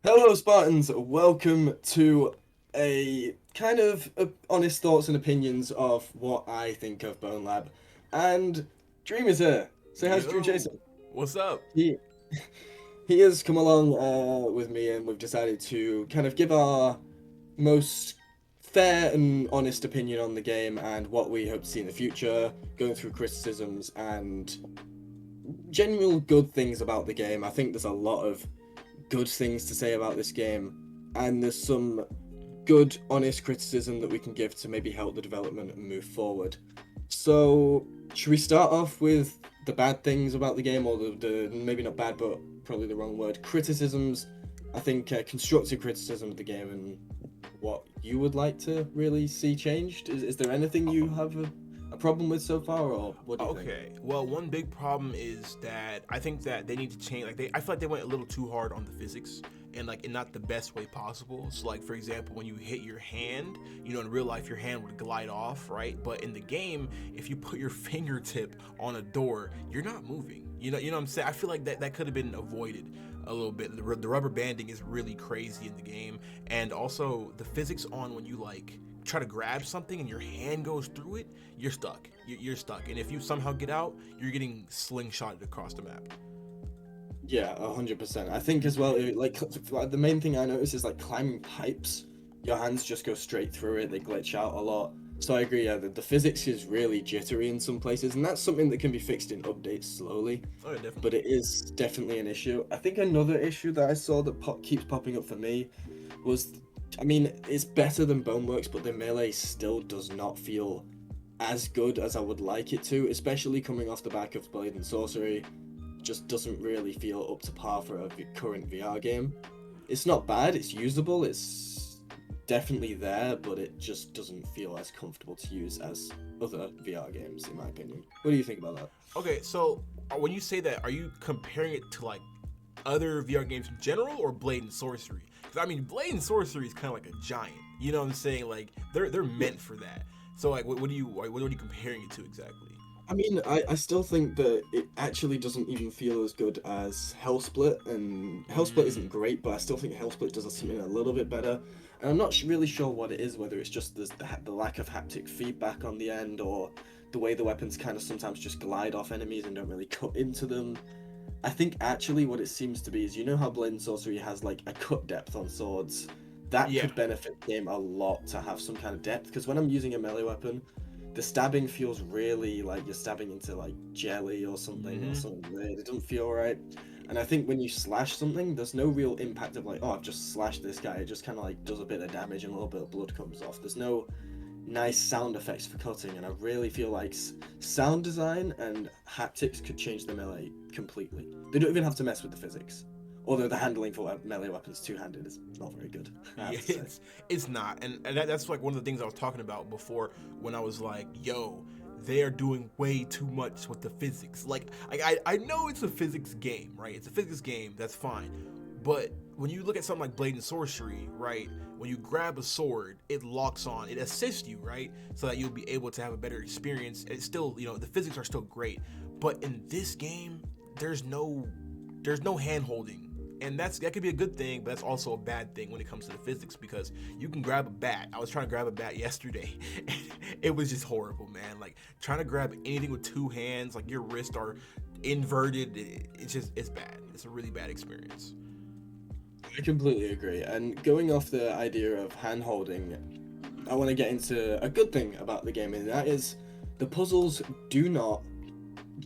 Hello, Spartans. Welcome to a kind of honest thoughts and opinions of what I think of Bonelab. And Dream is here. Say hi to Dream Chaser. Yo, what's up? He he has come along with me, and we've decided to kind of give our most fair and honest opinion on the game and what we hope to see in the future, going through criticisms and general good things about the game. I think there's a lot of good things to say about this game, and there's some good, honest criticism that we can give to maybe help the development and move forward. So, should we start off with the bad things about the game, or the maybe not bad, but probably the wrong word, criticisms? I think constructive criticism of the game and what you would like to really see changed. Is there anything you have a problem with so far, or what do you think? Okay, well, one big problem is that I think that they need to change. I feel like they went a little too hard on the physics and like in not the best way possible. So, like for example, when you hit your hand, in real life, your hand would glide off, right? But in the game, if you put your fingertip on a door, you're not moving. You know what I'm saying? I feel like that could have been avoided a little bit. The rubber banding is really crazy in the game, and also the physics on when you like try to grab something and your hand goes through it, you're stuck. You're stuck. And if you somehow get out, you're getting slingshotted across the map. Yeah, 100%. I think as well, the main thing I notice is like climbing pipes. Your hands just go straight through it. They glitch out a lot. So I agree. Yeah, the physics is really jittery in some places, and that's something that can be fixed in updates slowly. Oh, yeah, But definitely. it is definitely an issue. I think another issue that I saw that keeps popping up for me was, I mean, it's better than Boneworks, but the melee still does not feel as good as I would like it to, especially coming off the back of Blade and Sorcery. Just doesn't really feel up to par for a current VR game. It's not bad, it's usable, it's definitely there, but it just doesn't feel as comfortable to use as other VR games, in my opinion. What do you think about that? Okay, so when you say that, are you comparing it to like other VR games in general or Blade and Sorcery? Because I mean, Blade and Sorcery is kind of like a giant. You know what I'm saying? Like they're Yeah. meant for that. So like, what are you comparing it to exactly? I mean, I still think that it actually doesn't even feel as good as Hellsplit, and Hellsplit isn't Mm, great, but I still think Hellsplit does something a little bit better. And I'm not really sure what it is, whether it's just the lack of haptic feedback on the end, or the way the weapons kind of sometimes just glide off enemies and don't really cut into them. I think actually what it seems to be is, you know how Blade and Sorcery has like a cut depth on swords? That yeah. could benefit the game a lot to have some kind of depth, because when I'm using a melee weapon, the stabbing feels really like you're stabbing into like jelly or Hmm. something weird. It doesn't feel right. And I think when you slash something, there's no real impact of like, oh, I've just slashed this guy. It just kind of like does a bit of damage and a little bit of blood comes off. There's no nice sound effects for cutting, and I really feel like sound design and haptics could change the melee completely. They don't even have to mess with the physics. Although the handling for melee weapons two-handed is not very good, I Yeah, have to say. it's not, and that's like one of the things I was talking about before when I was like, "Yo, they are doing way too much with the physics." Like, I know it's a physics game, right? It's a physics game, that's fine, but when you look at something like Blade and Sorcery, right? When you grab a sword, it locks on, it assists you, right? So that you'll be able to have a better experience. It's still, the physics are still great, but in this game, there's no there's no hand holding, and that could be a good thing, but that's also a bad thing when it comes to the physics because you can grab a bat. I was trying to grab a bat yesterday, and it was just horrible, man. Like trying to grab anything with two hands, like your wrists are inverted. It's bad. It's a really bad experience. I completely agree. And going off the idea of hand holding, I want to get into a good thing about the game, and that is the puzzles do not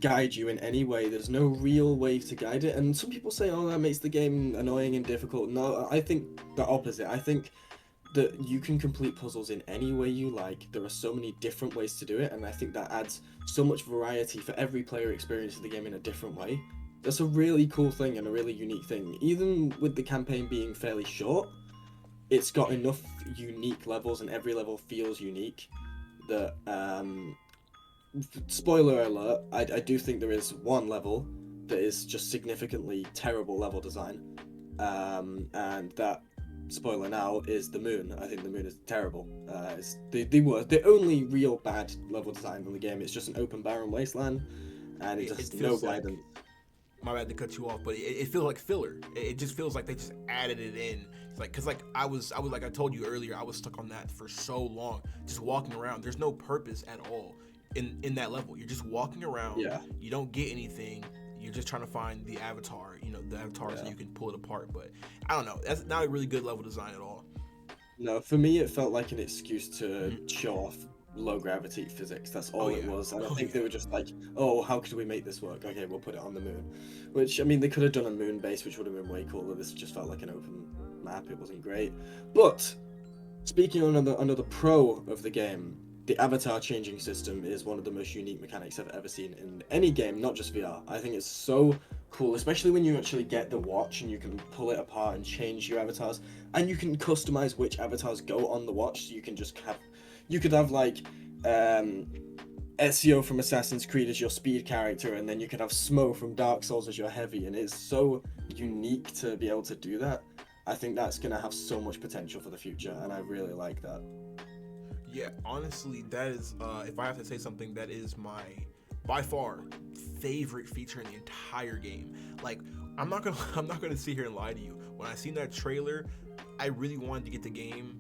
guide you in any way. There's no real way to guide it. And some people say, oh, that makes the game annoying and difficult. No, I think the opposite. I think that you can complete puzzles in any way you like. There are so many different ways to do it, and I think that adds so much variety for every player experiences the game in a different way. That's a really cool thing and a really unique thing. Even with the campaign being fairly short, it's got enough unique levels, and every level feels unique. That spoiler alert, I do think there is one level that is just significantly terrible level design, and that spoiler now is the moon. I think the moon is terrible. It's the only real bad level design in the game. It's just an open barren wasteland, and it It has no feels like guidance. my bad to cut you off, but it feels like filler. It just feels like they just added it in. It's like, cause like I was like I told you earlier, I was stuck on that for so long, just walking around. There's no purpose at all in that level. You're just walking around. Yeah, You don't get anything. You're just trying to find the avatar. You know, the avatars yeah. and you can pull it apart. But I don't know. That's not a really good level design at all. No, for me, it felt like an excuse to Mhm. show off low gravity physics. That's Oh all it yeah. was. And I Oh think they yeah. were just like, oh, how could we make this work? Okay, we'll put it on the moon. Which, I mean, they could have done a moon base, which would have been way cooler. This just felt like an open map. It wasn't great. But speaking on another pro of the game, the avatar changing system is one of the most unique mechanics I've ever seen in any game, not just VR. I think it's so cool, especially when you actually get the watch and you can pull it apart and change your avatars, and you can customize which avatars go on the watch. So you can just have, you could have like um, Ezio from Assassin's Creed as your speed character, and then you could have Smo from Dark Souls as your heavy, and it's so unique to be able to do that. I think that's gonna have so much potential for the future, and I really like that. Yeah, honestly, that is, if I have to say something, that is my, by far, favorite feature in the entire game. Like, I'm not gonna sit here and lie to you. When I seen that trailer, I really wanted to get the game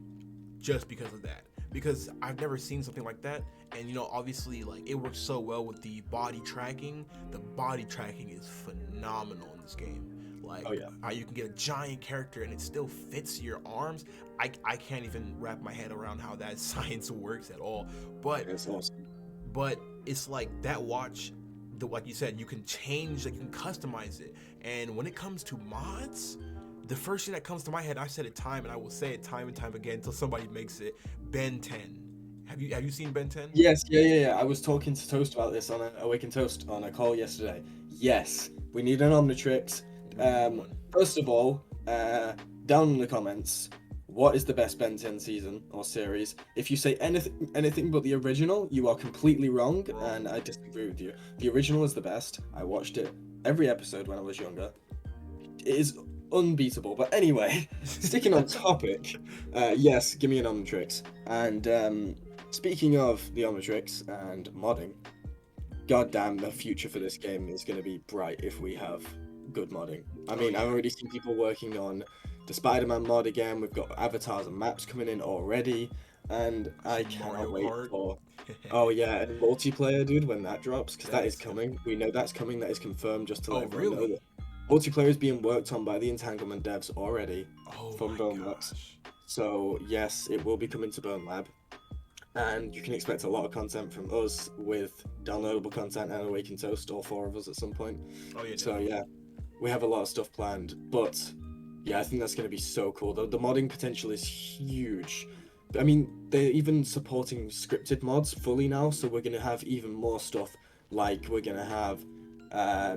just because of that. Because I've never seen something like that, and you know, obviously, like it works so well with the body tracking. The body tracking is phenomenal in this game. Like Oh yeah, how you can get a giant character and it still fits your arms. I can't even wrap my head around how that science works at all. But it's awesome. but it's like that watch, the like you said, you can change, like you can customize it. And when it comes to mods, the first thing that comes to my head, I've said it time and I will say it time and time again until somebody makes it. Ben 10. Have you seen Ben 10? Yes, yeah. I was talking to Toast about this on Awaken Toast on a call yesterday. Yes, we need an Omnitrix. We need one. First of all, down in the comments, what is the best Ben 10 season or series? If you say anything but the original, you are completely wrong, Wrong. and I disagree with you. The original is the best. I watched it every episode when I was younger. It is unbeatable. But anyway, sticking on topic, yes, give me an Omnitrix. And speaking of the Omnitrix and modding, goddamn, the future for this game is going to be bright if we have good modding. I mean, yeah. I've already seen people working on the Spider-Man mod again. We've got avatars and maps coming in already, and I cannot Mario wait Kart. for. Oh yeah, and multiplayer, dude, when that drops, because That that is is coming. We know that's coming. That is confirmed. Just to Oh let everyone know really? that multiplayer is being worked on by the Entanglement devs already Oh from my Bonelab. gosh. So yes, it will be coming to Bonelab, and you can expect a lot of content from us with downloadable content and Awaken Toast, all four of us at some point. Oh yeah, So definitely. yeah, we have a lot of stuff planned, but yeah, I think that's going to be so cool. The modding potential is huge. I mean, they're even supporting scripted mods fully now, so we're going to have even more stuff. Like we're going to have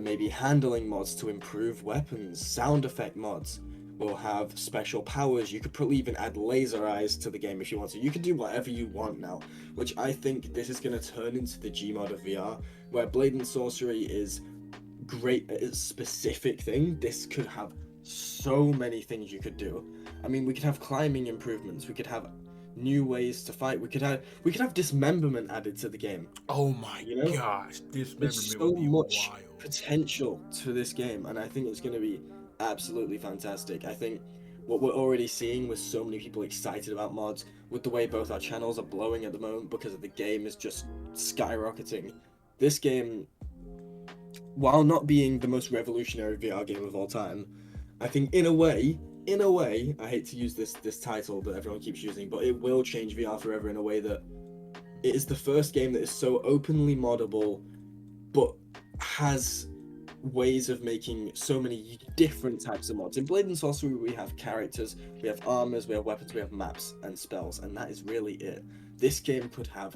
maybe handling mods to improve weapons, sound effect mods. We'll have special powers. You could probably even add laser eyes to the game if you want to. You can do whatever you want now, which I think this is going to turn into the Gmod of VR, where Blade and Sorcery is great at its specific thing. This could have so many things you could do. I mean, we could have climbing improvements. We could have new ways to fight. We could have dismemberment added to the game. Oh my You know, gosh, there's dismemberment so would be much wild. potential to this game, and I think it's going to be absolutely fantastic. I think what we're already seeing with so many people excited about mods, with the way both our channels are blowing at the moment because of the game is just skyrocketing. This game, while not being the most revolutionary VR game of all time, I think in a way, I hate to use this title that everyone keeps using, but it will change VR forever in a way that it is the first game that is so openly moddable, but has ways of making so many different types of mods. In Blade and Sorcery, we have characters, we have armors, we have weapons, we have maps and spells, and that is really it. This game could have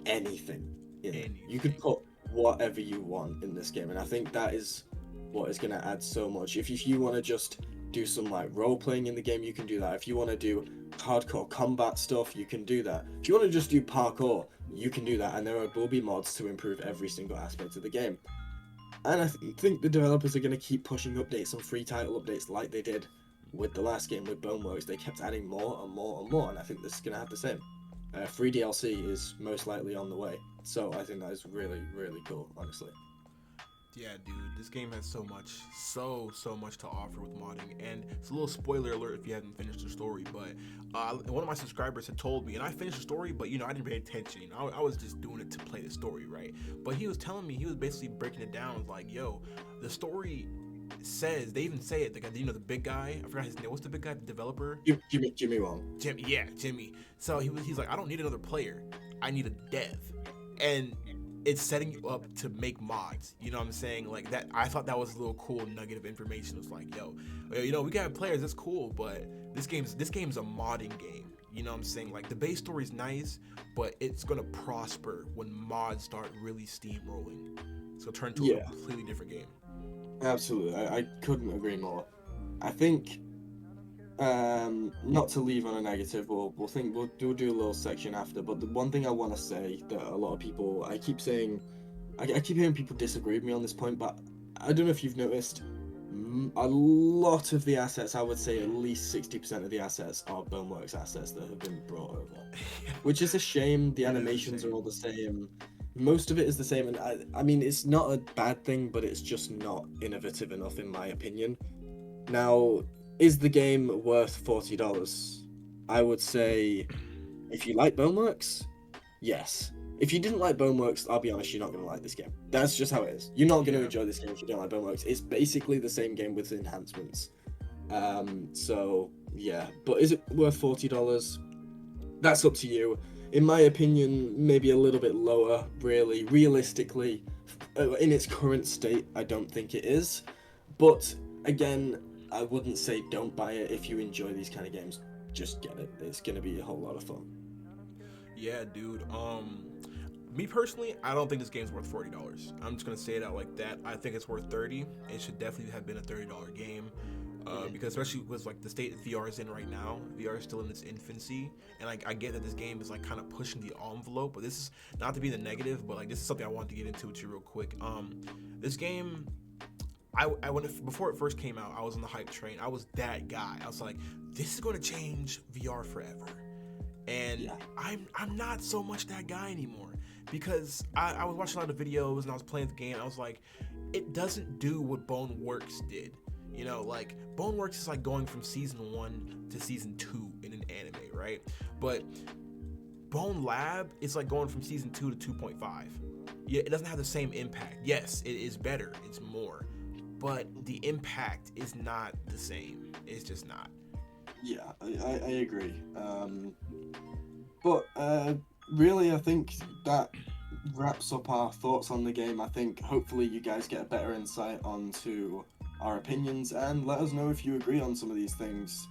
anything in it. You could Anything. put whatever you want in this game, and I think that is what is going to add so much. If you want to just do some like role playing in the game, you can do that. If you want to do hardcore combat stuff, you can do that. If you want to just do parkour, you can do that, and will be mods to improve every single aspect of the game. And I think the developers are going to keep pushing updates on free title updates like they did with the last game with Boneworks. They kept adding more and more and more, and I think this is going to have the same. Free DLC is most likely on the way, so I think that is really, really cool, honestly. Yeah, dude, this game has so much to offer with modding, and it's a little spoiler alert if you haven't finished the story. But one of my subscribers had told me, and I finished the story, but I didn't pay attention. I was just doing it to play the story, right? But he was telling me, he was basically breaking it down, like, yo, the story says, they even say it, the guy, the big guy, I forgot his name. What's the big guy, the developer? Jimmy Wong. Jimmy, yeah, Jimmy. So he's like, I don't need another player, I need a dev, and it's setting you up to make mods. You know what I'm saying? Like that, I thought that was a little cool nugget of information. It was like, yo, we got players, that's cool, but this game's a modding game. You know what I'm saying? Like the base story's nice, but it's gonna prosper when mods start really steamrolling. It's gonna turn into a completely different game. Absolutely, I couldn't agree more. I think, not to leave on a negative, we'll do a little section after. But the one thing I want to say that a lot of people, I keep saying, I keep hearing people disagree with me on this point, but I don't know if you've noticed, a lot of the assets, I would say at least 60% of the assets are Boneworks assets that have been brought over, which is a shame. The animations are all the same. Most of it is the same, and I mean, it's not a bad thing, but it's just not innovative enough in my opinion. Now, is the game worth $40? I would say, if you like Boneworks, yes. If you didn't like Boneworks, I'll be honest, you're not going to like this game. That's just how it is. You're not going to enjoy this game if you don't like Boneworks. It's basically the same game with enhancements. So, yeah. But is it worth $40? That's up to you. In my opinion, maybe a little bit lower, really. Realistically, in its current state, I don't think it is. But, again, I wouldn't say don't buy it if you enjoy these kind of games. Just get it. It's going to be a whole lot of fun. Yeah, dude. Me personally, I don't think this game's worth $40. I'm just gonna say it out like that. I think it's worth $30. It should definitely have been a $30 game. Because especially with like the state VR is in right now, VR is still in its infancy, and I get that this game is like kind of pushing the envelope, but this is not to be the negative, but like this is something I wanted to get into with you real quick. This game, before it first came out, I was on the hype train. I was that guy. I was like, this is going to change VR forever, and I'm not so much that guy anymore, because I was watching a lot of videos and I was playing the game. And I was like, it doesn't do what Boneworks did. Like Boneworks is like going from season 1 to season 2 in an anime, right? But Bonelab is like going from season 2 to 2.5. Yeah, it doesn't have the same impact. Yes, it is better, it's more, but the impact is not the same. It's just not. Yeah, I agree. But really, I think that wraps up our thoughts on the game. I think hopefully you guys get a better insight onto our opinions and let us know if you agree on some of these things.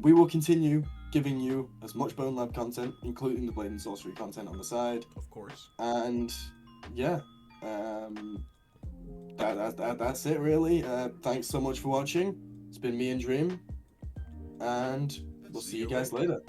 We will continue giving you as much Bonelab content, including the Blade and Sorcery content on the side. Of course. And yeah, that's it really. Thanks so much for watching. It's been me and Dream, and we'll see you guys later.